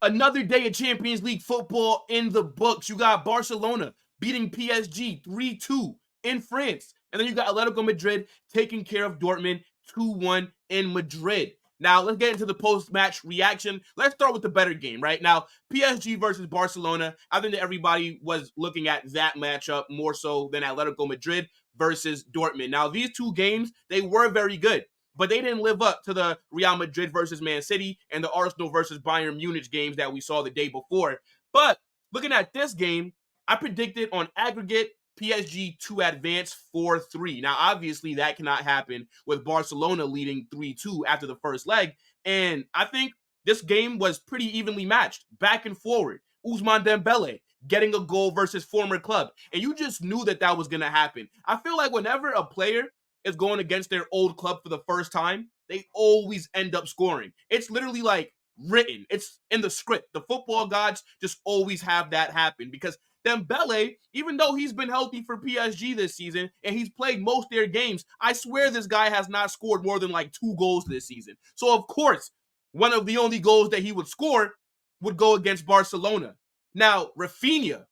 Another day of Champions League football in the books. You got Barcelona beating PSG 3-2 in France. And then you got Atletico Madrid taking care of Dortmund 2-1 in Madrid. Now, let's get into the post-match reaction. Let's start with the better game, right? Now, PSG versus Barcelona, I think that everybody was looking at that matchup more so than Atletico Madrid versus Dortmund. Now, these two games, they were very good, but they didn't live up to the Real Madrid versus Man City and the Arsenal versus Bayern Munich games that we saw the day before. But looking at this game, I predicted on aggregate PSG to advance 4-3. Now, obviously, that cannot happen with Barcelona leading 3-2 after the first leg. And I think this game was pretty evenly matched, back and forward. Ousmane Dembele getting a goal versus former club. And you just knew that that was going to happen. I feel like whenever a player is going against their old club for the first time, they always end up scoring. It's literally like written. It's in the script. The football gods just always have that happen because Dembele, even though he's been healthy for PSG this season and he's played most of their games, I swear this guy has not scored more than like 2 goals this season. So, of course, one of the only goals that he would score would go against Barcelona. Now, Rafinha,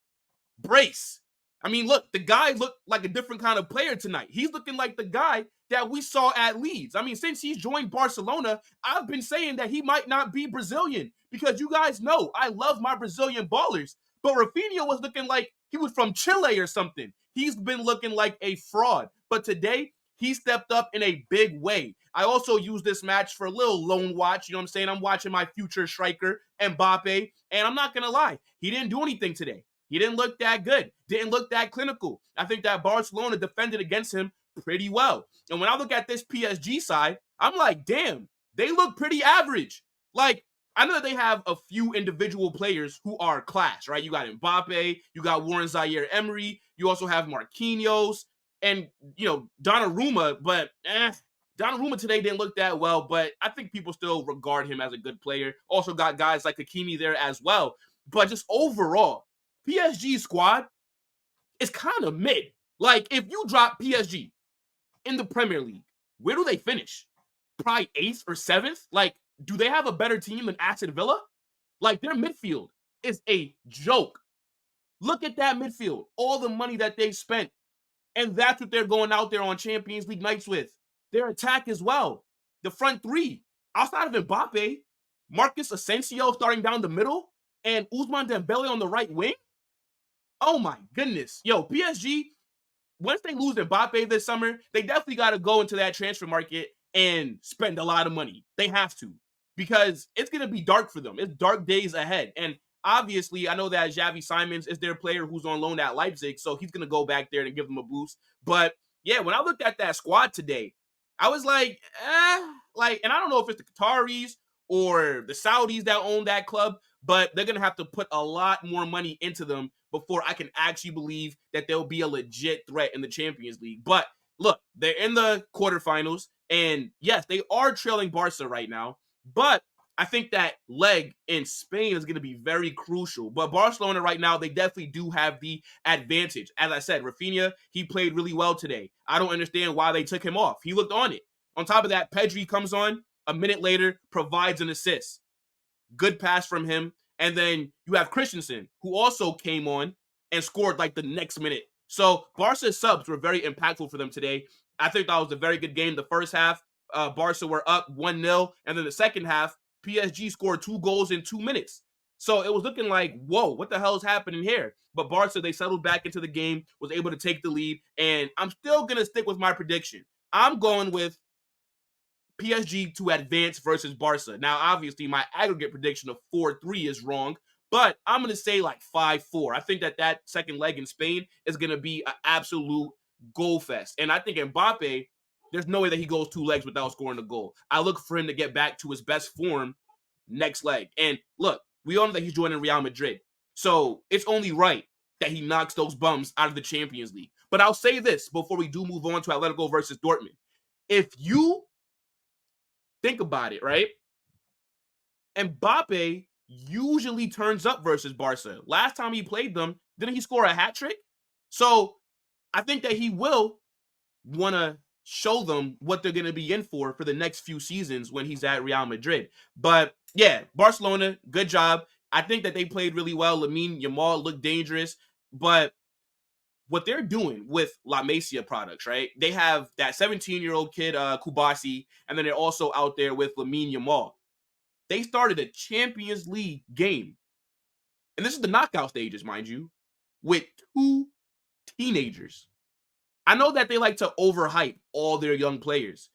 brace. I mean, look, the guy looked like a different kind of player tonight. He's looking like the guy that we saw at Leeds. I mean, since he's joined Barcelona, I've been saying that he might not be Brazilian because you guys know I love my Brazilian ballers. But Rafinha was looking like he was from Chile or something. He's been looking like a fraud. But today, he stepped up in a big way. I also used this match for a little lone watch. You know what I'm saying? I'm watching my future striker, Mbappe. And I'm not going to lie. He didn't do anything today. He didn't look that good. Didn't look that clinical. I think that Barcelona defended against him pretty well. And when I look at this PSG side, I'm like, damn, they look pretty average. Like, I know that they have a few individual players who are class, right? You got Mbappe, you got Warren Zaire-Emery, you also have Marquinhos, and, you know, Donnarumma, but Donnarumma today didn't look that well, but I think people still regard him as a good player. Also got guys like Hakimi there as well. But just overall, PSG squad is kind of mid. Like, if you drop PSG in the Premier League, where do they finish? Probably 8th or 7th? Like, do they have a better team than Aston Villa? Like, their midfield is a joke. Look at that midfield. All the money that they spent. And that's what they're going out there on Champions League nights with. Their attack as well. The front three. Outside of Mbappe, Marcus Asensio starting down the middle, and Ousmane Dembele on the right wing. Oh my goodness. Yo, PSG, once they lose Mbappe this summer, they definitely got to go into that transfer market and spend a lot of money. They have to. Because it's going to be dark for them. It's dark days ahead. And obviously, I know that Xavi Simons is their player who's on loan at Leipzig, so he's going to go back there and give them a boost. But, yeah, when I looked at that squad today, I was like, and I don't know if it's the Qataris or the Saudis that own that club, but they're going to have to put a lot more money into them before I can actually believe that they'll be a legit threat in the Champions League. But, look, they're in the quarterfinals, and, yes, they are trailing Barca right now. But I think that leg in Spain is going to be very crucial. But Barcelona right now, they definitely do have the advantage. As I said, Rafinha, he played really well today. I don't understand why they took him off. He looked on it. On top of that, Pedri comes on a minute later, provides an assist. Good pass from him. And then you have Christensen, who also came on and scored like the next minute. So Barca's subs were very impactful for them today. I think that was a very good game. The first half, Barca were up 1-0, and then the second half, PSG scored 2 goals in 2 minutes. So it was looking like, whoa, what the hell is happening here? But Barca, they settled back into the game, was able to take the lead, and I'm still going to stick with my prediction. I'm going with PSG to advance versus Barca. Now, obviously, my aggregate prediction of 4-3 is wrong, but I'm going to say like 5-4. I think that second leg in Spain is going to be an absolute goal fest. And I think Mbappe, there's no way that he goes 2 legs without scoring a goal. I look for him to get back to his best form next leg. And look, we all know that he's joining Real Madrid. So it's only right that he knocks those bums out of the Champions League. But I'll say this before we do move on to Atletico versus Dortmund. If you think about it, right? Mbappe usually turns up versus Barca. Last time he played them, didn't he score a hat trick? So I think that he will want to show them what they're going to be in for the next few seasons when he's at Real Madrid. But yeah, Barcelona, good job. I think that they played really well. Lamine Yamal looked dangerous, but what they're doing with La Masia products, right? They have that 17-year-old kid, Kubasi, and then they're also out there with Lamine Yamal. They started a Champions League game, and this is the knockout stages, mind you, with 2 teenagers. I know that they like to overhype all their young players,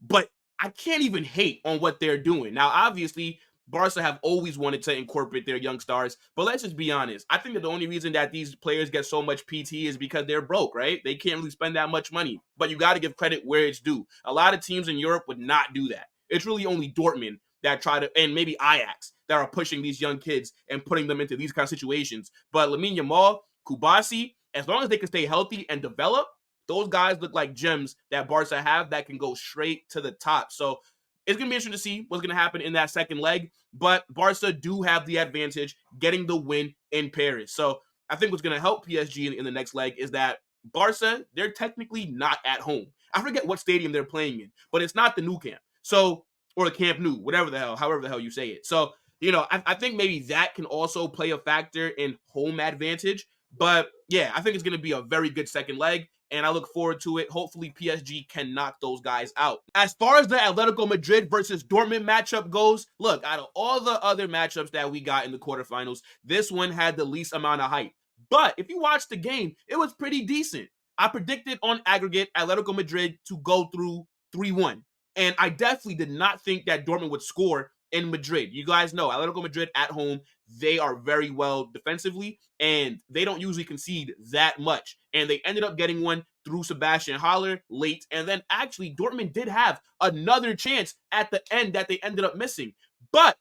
but I can't even hate on what they're doing. Now, obviously, Barca have always wanted to incorporate their young stars, but let's just be honest. I think that the only reason that these players get so much PT is because they're broke, right? They can't really spend that much money, but you got to give credit where it's due. A lot of teams in Europe would not do that. It's really only Dortmund that try to, and maybe Ajax, that are pushing these young kids and putting them into these kind of situations. But Lamine Yamal, Kubasi, as long as they can stay healthy and develop, those guys look like gems that Barca have that can go straight to the top. So it's going to be interesting to see what's going to happen in that second leg. But Barca do have the advantage getting the win in Paris. So I think what's going to help PSG in the next leg is that Barca, they're technically not at home. I forget what stadium they're playing in, but it's not the Nou Camp. So, or the Camp Nou, whatever the hell, however the hell you say it. So, I think maybe that can also play a factor in home advantage. But yeah, I think it's going to be a very good second leg, and I look forward to it. Hopefully, PSG can knock those guys out. As far as the Atletico Madrid versus Dortmund matchup goes, look, out of all the other matchups that we got in the quarterfinals, this one had the least amount of hype. But if you watch the game, it was pretty decent. I predicted on aggregate Atletico Madrid to go through 3-1. And I definitely did not think that Dortmund would score in Madrid. You guys know Atletico Madrid at home, they are very well defensively, and they don't usually concede that much. And they ended up getting one through Sebastian Haller late. And then actually, Dortmund did have another chance at the end that they ended up missing. But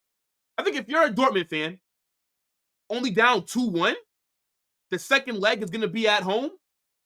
I think if you're a Dortmund fan, only down 2-1, the second leg is going to be at home.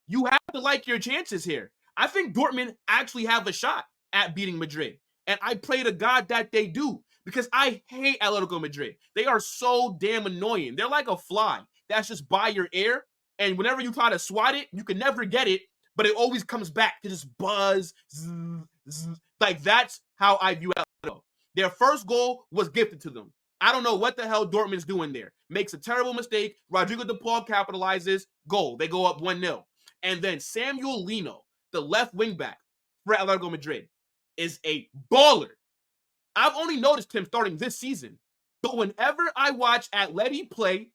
You have to like your chances here. I think Dortmund actually have a shot at beating Madrid. And I pray to God that they do, because I hate Atletico Madrid. They are so damn annoying. They're like a fly that's just by your ear. And whenever you try to swat it, you can never get it, but it always comes back to just buzz. Zzz, zzz. Like, that's how I view Atletico. Their first goal was gifted to them. I don't know what the hell Dortmund's doing there. Makes a terrible mistake. Rodrigo de Paul capitalizes. Goal. They go up 1-0. And then Samuel Lino, the left wing back for Atletico Madrid, is a baller. I've only noticed him starting this season, but whenever I watch Atleti play,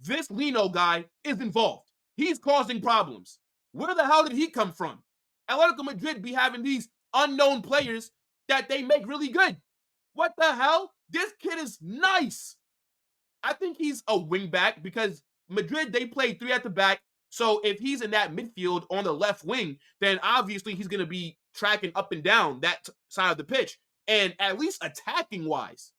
this Lino guy is involved. He's causing problems. Where the hell did he come from? Atletico Madrid be having these unknown players that they make really good. What the hell? This kid is nice. I think he's a wing back because Madrid, they play 3 at the back. So if he's in that midfield on the left wing, then obviously he's going to be tracking up and down that side of the pitch. And at least attacking wise,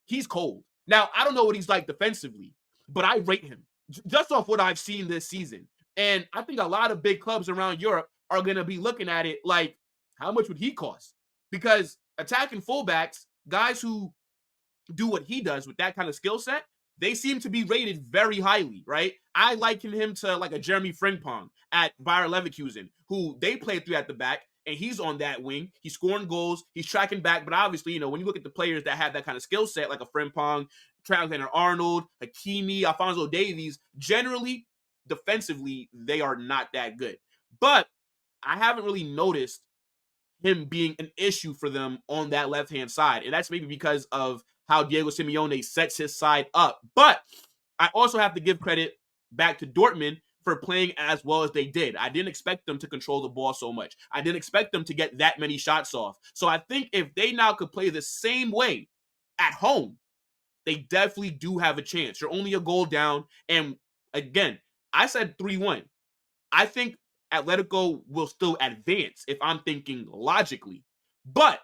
he's cold. Now, I don't know what he's like defensively, but I rate him just off what I've seen this season. And I think a lot of big clubs around Europe are going to be looking at it like, how much would he cost? Because attacking fullbacks, guys who do what he does with that kind of skill set, they seem to be rated very highly, right? I liken him to like a Jeremy Frimpong at Bayer Leverkusen, who they play 3 at the back, and he's on that wing. He's scoring goals. He's tracking back. But obviously, when you look at the players that have that kind of skill set, like a Frimpong, Trent Alexander-Arnold, Hakimi, Alphonso Davies, generally, defensively, they are not that good. But I haven't really noticed him being an issue for them on that left-hand side. And that's maybe because of how Diego Simeone sets his side up. But I also have to give credit back to Dortmund for playing as well as they did. I didn't expect them to control the ball so much. I didn't expect them to get that many shots off. So I think if they now could play the same way at home, they definitely do have a chance. You're only a goal down. And again, I said 3-1. I think Atletico will still advance if I'm thinking logically. But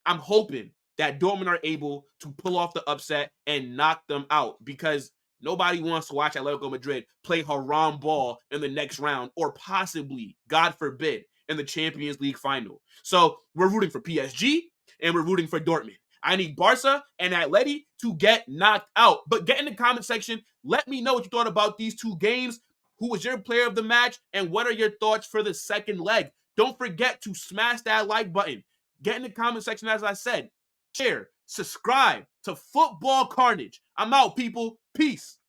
I'm hoping that Dortmund are able to pull off the upset and knock them out, because nobody wants to watch Atletico Madrid play haram ball in the next round, or possibly, God forbid, in the Champions League final. So we're rooting for PSG and we're rooting for Dortmund. I need Barca and Atleti to get knocked out. But get in the comment section. Let me know what you thought about these two games. Who was your player of the match? And what are your thoughts for the second leg? Don't forget to smash that like button. Get in the comment section, as I said. Share, subscribe, to football carnage. I'm out, people. Peace.